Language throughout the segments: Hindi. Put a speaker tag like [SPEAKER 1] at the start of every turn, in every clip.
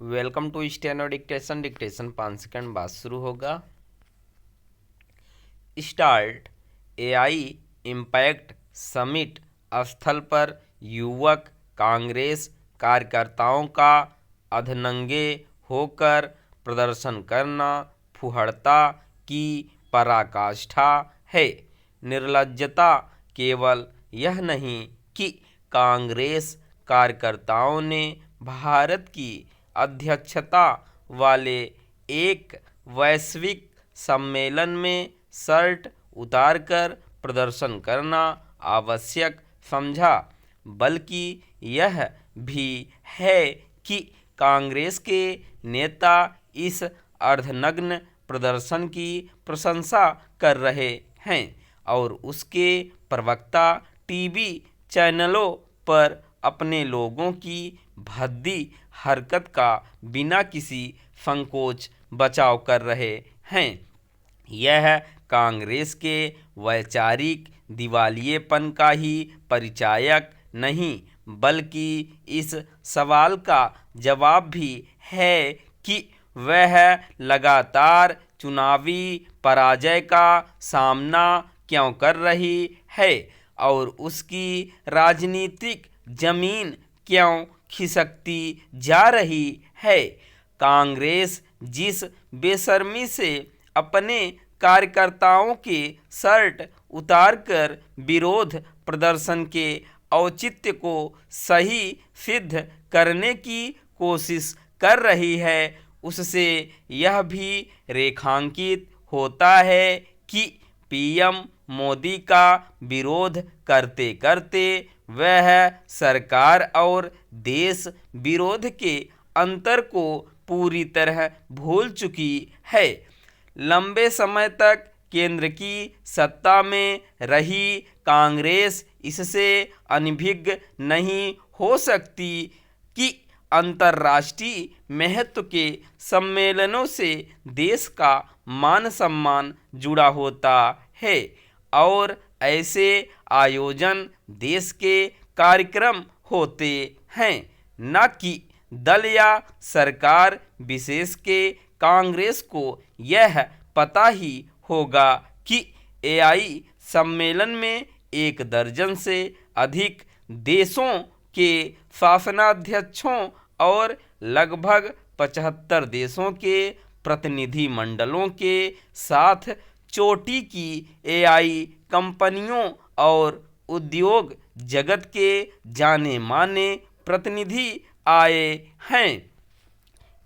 [SPEAKER 1] Welcome to steno dictation. Dictation 5 second बाद शुरू होगा। स्टार्ट। एआई इम्पैक्ट समिट स्थल पर युवक कांग्रेस कार्यकर्ताओं का अधनंगे होकर प्रदर्शन करना फुहड़ता की पराकाष्ठा है। निर्लज्जता केवल यह नहीं कि कांग्रेस कार्यकर्ताओं ने भारत की अध्यक्षता वाले एक वैश्विक सम्मेलन में शर्ट उतारकर प्रदर्शन करना आवश्यक समझा, बल्कि यह भी है कि कांग्रेस के नेता इस अर्धनग्न प्रदर्शन की प्रशंसा कर रहे हैं और उसके प्रवक्ता टीवी चैनलों पर अपने लोगों की भद्दी हरकत का बिना किसी संकोच बचाव कर रहे हैं। यह कांग्रेस के वैचारिक दिवालियेपन का ही परिचायक नहीं, बल्कि इस सवाल का जवाब भी है कि वह लगातार चुनावी पराजय का सामना क्यों कर रही है और उसकी राजनीतिक जमीन क्यों खिसकती जा रही है। कांग्रेस जिस बेशर्मी से अपने कार्यकर्ताओं के शर्ट उतारकर विरोध प्रदर्शन के औचित्य को सही सिद्ध करने की कोशिश कर रही है, उससे यह भी रेखांकित होता है कि पीएम मोदी का विरोध करते करते वह सरकार और देश विरोध के अंतर को पूरी तरह भूल चुकी है। लंबे समय तक केंद्र की सत्ता में रही कांग्रेस इससे अनभिज्ञ नहीं हो सकती कि अंतर्राष्ट्रीय महत्व के सम्मेलनों से देश का मान सम्मान जुड़ा होता है और ऐसे आयोजन देश के कार्यक्रम होते हैं, न कि दल या सरकार विशेष के। कांग्रेस को यह पता ही होगा कि एआई सम्मेलन में 1 दर्जन से अधिक देशों के शासनाध्यक्षों और लगभग 75 देशों के प्रतिनिधिमंडलों के साथ चोटी की एआई कंपनियों और उद्योग जगत के जाने माने प्रतिनिधि आए हैं।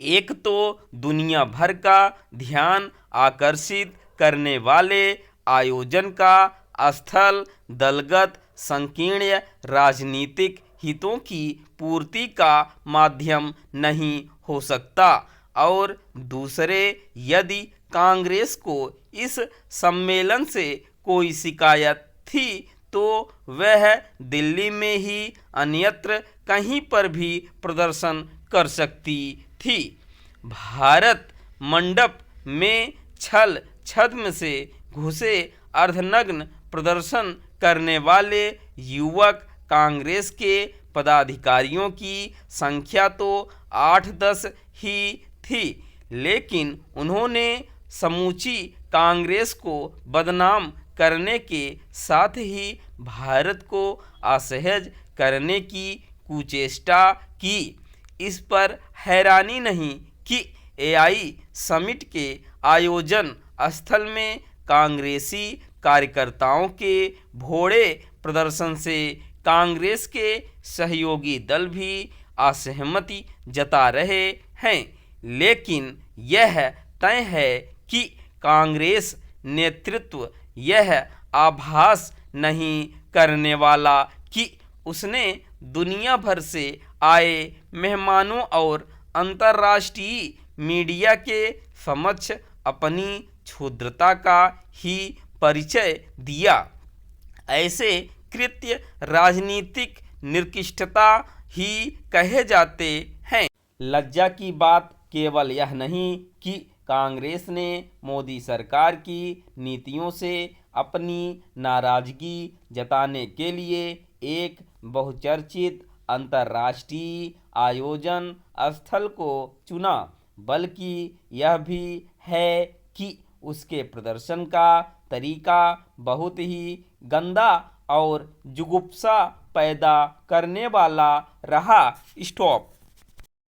[SPEAKER 1] एक तो दुनिया भर का ध्यान आकर्षित करने वाले आयोजन का स्थल दलगत संकीर्ण राजनीतिक हितों की पूर्ति का माध्यम नहीं हो सकता और दूसरे, यदि कांग्रेस को इस सम्मेलन से कोई शिकायत थी तो वह दिल्ली में ही अन्यत्र कहीं पर भी प्रदर्शन कर सकती थी। भारत मंडप में छल छद्म से घुसे अर्धनग्न प्रदर्शन करने वाले युवक कांग्रेस के पदाधिकारियों की संख्या तो 8-10 ही थी, लेकिन उन्होंने समूची कांग्रेस को बदनाम करने के साथ ही भारत को असहज करने की कुचेष्टा की। इस पर हैरानी नहीं कि एआई समिट के आयोजन स्थल में कांग्रेसी कार्यकर्ताओं के भोड़े प्रदर्शन से कांग्रेस के सहयोगी दल भी असहमति जता रहे हैं, लेकिन यह तय है कि कांग्रेस नेतृत्व यह आभास नहीं करने वाला कि उसने दुनिया भर से आए मेहमानों और अंतर्राष्ट्रीय मीडिया के समक्ष अपनी क्षुद्रता का ही परिचय दिया। ऐसे कृत्य राजनीतिक निकृष्टता ही कहे जाते हैं। लज्जा की बात केवल यह नहीं कि कांग्रेस ने मोदी सरकार की नीतियों से अपनी नाराजगी जताने के लिए एक बहुचर्चित अंतर्राष्ट्रीय आयोजन स्थल को चुना, बल्कि यह भी है कि उसके प्रदर्शन का तरीका बहुत ही गंदा और जुगुप्सा पैदा करने वाला रहा। स्टॉप।